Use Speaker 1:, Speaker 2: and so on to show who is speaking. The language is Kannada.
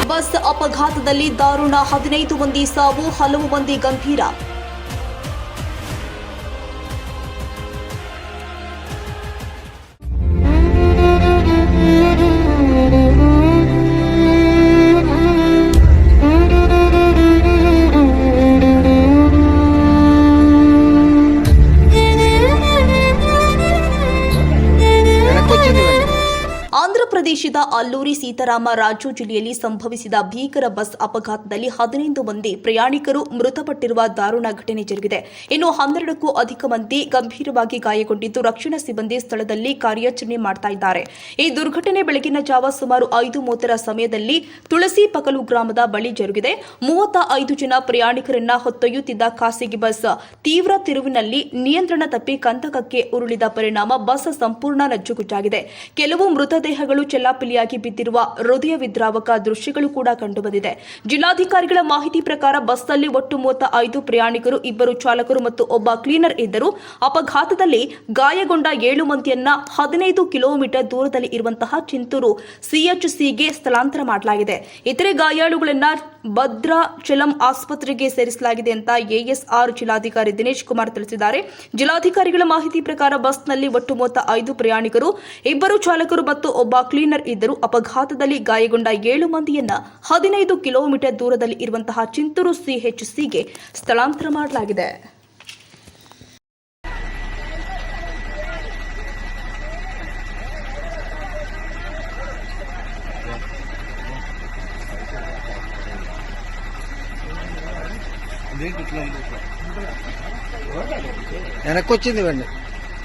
Speaker 1: ಬಸ್ ಅಪಘಾತದಲ್ಲಿ ದಾರುಣ 15 ಮಂದಿ ಸಾವು, ಹಲವು ಮಂದಿ ಗಂಭೀರ. ಆಂಧ್ರಪ್ರದೇಶದ ಅಲ್ಲೂರಿ ಸೀತಾರಾಮ ರಾಜು ಜಿಲ್ಲೆಯಲ್ಲಿ ಸಂಭವಿಸಿದ ಭೀಕರ ಬಸ್ ಅಪಘಾತದಲ್ಲಿ 15 ಮಂದಿ ಪ್ರಯಾಣಿಕರು ಮೃತಪಟ್ಟಿರುವ ದಾರುಣ ಘಟನೆ ಜರುಗಿದೆ. ಇನ್ನು 12ಕ್ಕೂ ಅಧಿಕ ಮಂದಿ ಗಂಭೀರವಾಗಿ ಗಾಯಗೊಂಡಿದ್ದು, ರಕ್ಷಣಾ ಸಿಬ್ಬಂದಿ ಸ್ಥಳದಲ್ಲಿ ಕಾರ್ಯಾಚರಣೆ ಮಾಡುತ್ತಿದ್ದಾರೆ. ಈ ದುರ್ಘಟನೆ ಬೆಳಗಿನ ಜಾವ ಸುಮಾರು 5:30 ಸಮಯದಲ್ಲಿ ತುಳಸಿ ಪಕಲು ಗ್ರಾಮದ ಬಳಿ ಜರುಗಿದೆ. 35 ಜನ ಪ್ರಯಾಣಿಕರನ್ನ ಹೊತ್ತೊಯ್ಯುತ್ತಿದ್ದ ಖಾಸಗಿ ಬಸ್ ತೀವ್ರ ತಿರುವಿನಲ್ಲಿ ನಿಯಂತ್ರಣ ತಪ್ಪಿ ಕಂದಕಕ್ಕೆ ಉರುಳಿದ ಪರಿಣಾಮ ಬಸ್ ಸಂಪೂರ್ಣ ನಜ್ಜುಗುಜ್ಜಾಗಿದೆ. ಕೆಲವು ಮೃತದೇಹಗಳು ಚೆಲ್ಲಾಪಿಲ್ಲಿಯಾಗಿ ಬಿದ್ದಿರುವ ಹೃದಯ ವಿದ್ರಾವಕ ದೃಶ್ಯಗಳು ಕೂಡ ಕಂಡುಬಂದಿದೆ. ಜಿಲ್ಲಾಧಿಕಾರಿಗಳ ಮಾಹಿತಿ ಪ್ರಕಾರ ಬಸ್ನಲ್ಲಿ ಒಟ್ಟು 35 ಪ್ರಯಾಣಿಕರು, 2 ಚಾಲಕರು ಮತ್ತು ಒಬ್ಬ ಕ್ಲೀನರ್ ಇದ್ದರು. ಅಪಘಾತದಲ್ಲಿ ಗಾಯಗೊಂಡ 7 ಮಂದಿಯನ್ನ 15 ಕಿಲೋಮೀಟರ್ ದೂರದಲ್ಲಿ ಇರುವಂತಹ ಚಿಂತೂರು ಸಿಎಚ್ಸಿಗೆ ಸ್ಥಳಾಂತರ ಮಾಡಲಾಗಿದೆ. ಇತರೆ ಗಾಯಾಳುಗಳನ್ನ ಭದ್ರಾಚಲಂ ಆಸ್ಪತ್ರೆಗೆ ಸೇರಿಸಲಾಗಿದೆ ಅಂತ ಎಎಸ್ಆರ್ ಜಿಲ್ಲಾಧಿಕಾರಿ ದಿನೇಶ್ ಕುಮಾರ್ ತಿಳಿಸಿದ್ದಾರೆ. ಜಿಲ್ಲಾಧಿಕಾರಿಗಳ ಮಾಹಿತಿ ಪ್ರಕಾರ ಬಸ್ನಲ್ಲಿ ಒಟ್ಟು 35 ಪ್ರಯಾಣಿಕರು, 2 ಚಾಲಕರು ಮತ್ತು ಒಬ್ಬ ಕ್ಲೀನರ್ ಇದ್ದರು. ಅಪಘಾತದಲ್ಲಿ ಗಾಯಗೊಂಡ 7 ಮಂದಿಯನ್ನ 15 ಕಿಲೋಮೀಟರ್ ದೂರದಲ್ಲಿ ಇರುವಂತಹ ಚಿಂತೂರು ಸಿಎಚ್ಸಿಗೆ ಸ್ಥಳಾಂತರ ಮಾಡಲಾಗಿದೆ.
Speaker 2: వెనక్కి వచ్చింది ఇవ్వండి.